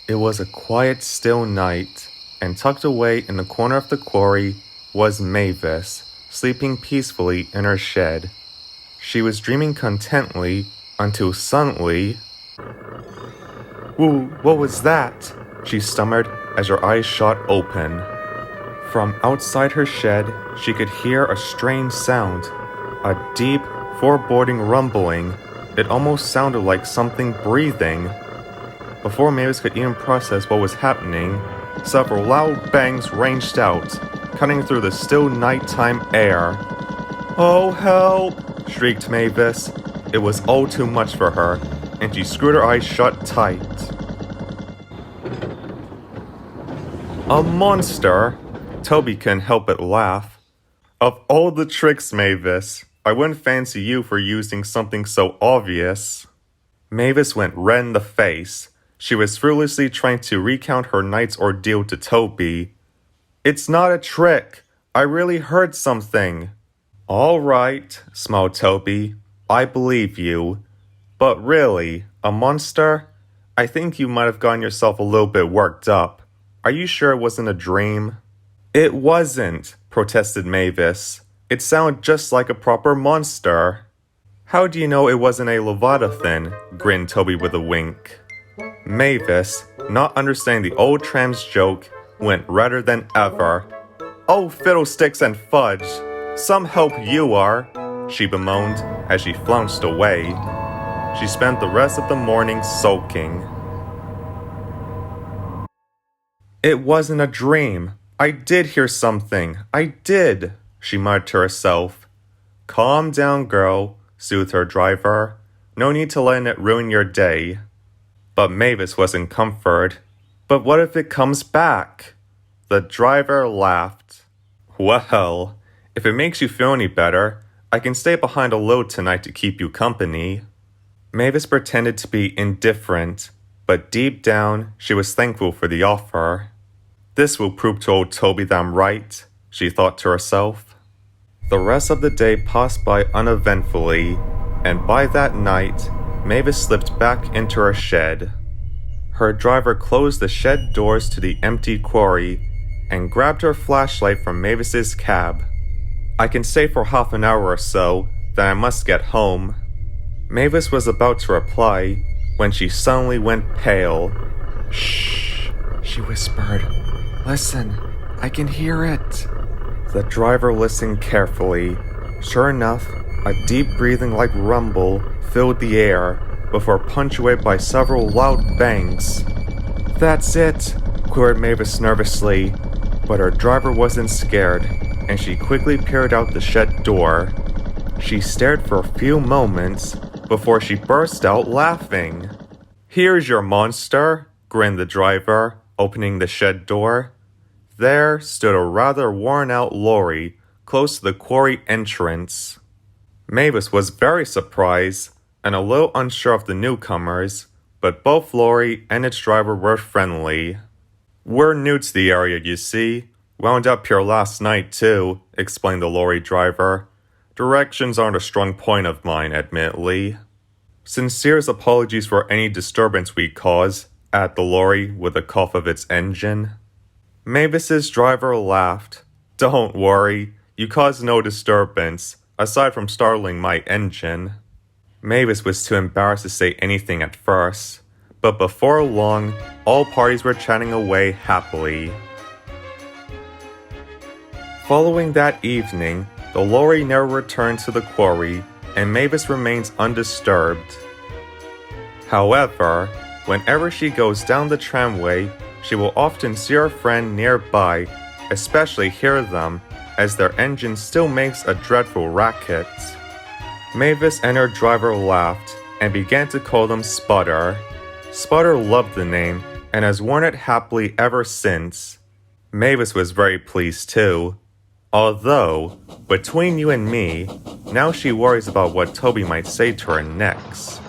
It was a quiet, still night, and tucked away in the corner of the quarry was Mavis, sleeping peacefully in her shed. She was dreaming contently until suddenly... "Whoa, what was that?" she stammered as her eyes shot open. From outside her shed, she could hear a strange sound, a deep, foreboding rumbling. It almost sounded like something breathing. Before Mavis could even process what was happening, several loud bangs ranged out, cutting through the still nighttime air. "Oh, help!" shrieked Mavis. It was all too much for her, and she screwed her eyes shut tight. "A monster?" Toby couldn't help but laugh. "Of all the tricks, Mavis, I wouldn't fancy you for using something so obvious." Mavis went red in the face. She was foolishly trying to recount her night's ordeal to Toby. "It's not a trick. I really heard something." "All right," smiled Toby. "I believe you. But really, a monster? I think you might have gotten yourself a little bit worked up. Are you sure it wasn't a dream?" "It wasn't," protested Mavis. "It sounded just like a proper monster." "How do you know it wasn't a Leviathan?" grinned Toby with a wink. Mavis, not understanding the old tram's joke, went redder than ever. "Oh, fiddlesticks and fudge! Some help you are!" she bemoaned as she flounced away. She spent the rest of the morning sulking. "It wasn't a dream. I did hear something. I did," she muttered to herself. "Calm down, girl," soothed her driver. "No need to let it ruin your day." But Mavis wasn't comforted. "But what if it comes back?" The driver laughed. "Well, if it makes you feel any better, I can stay behind a load tonight to keep you company." Mavis pretended to be indifferent, but deep down, she was thankful for the offer. "This will prove to old Toby that I'm right," she thought to herself. The rest of the day passed by uneventfully, and by that night, Mavis slipped back into her shed. Her driver closed the shed doors to the empty quarry and grabbed her flashlight from Mavis's cab. "I can stay for half an hour or so, then I must get home." Mavis was about to reply when she suddenly went pale. "Shh," she whispered. "Listen, I can hear it." The driver listened carefully. Sure enough, a deep breathing-like rumble filled the air before punctuated by several loud bangs. "That's it," queried Mavis nervously, but her driver wasn't scared, and she quickly peered out the shed door. She stared for a few moments before she burst out laughing. "Here's your monster," grinned the driver, opening the shed door. There stood a rather worn-out lorry close to the quarry entrance. Mavis was very surprised and a little unsure of the newcomers, but both lorry and its driver were friendly. "We're new to the area, you see. Wound up here last night, too," explained the lorry driver. "Directions aren't a strong point of mine, admittedly." "Sincerest apologies for any disturbance we cause," added the lorry with a cough of its engine. Mavis's driver laughed. "Don't worry, you caused no disturbance, aside from startling my engine." Mavis was too embarrassed to say anything at first, but before long, all parties were chatting away happily. Following that evening, the lorry never returned to the quarry, and Mavis remains undisturbed. However, whenever she goes down the tramway, she will often see her friend nearby, especially hear them, as their engine still makes a dreadful racket. Mavis and her driver laughed and began to call them Sputter. Sputter loved the name and has worn it happily ever since. Mavis was very pleased too. Although, between you and me, now she worries about what Toby might say to her next.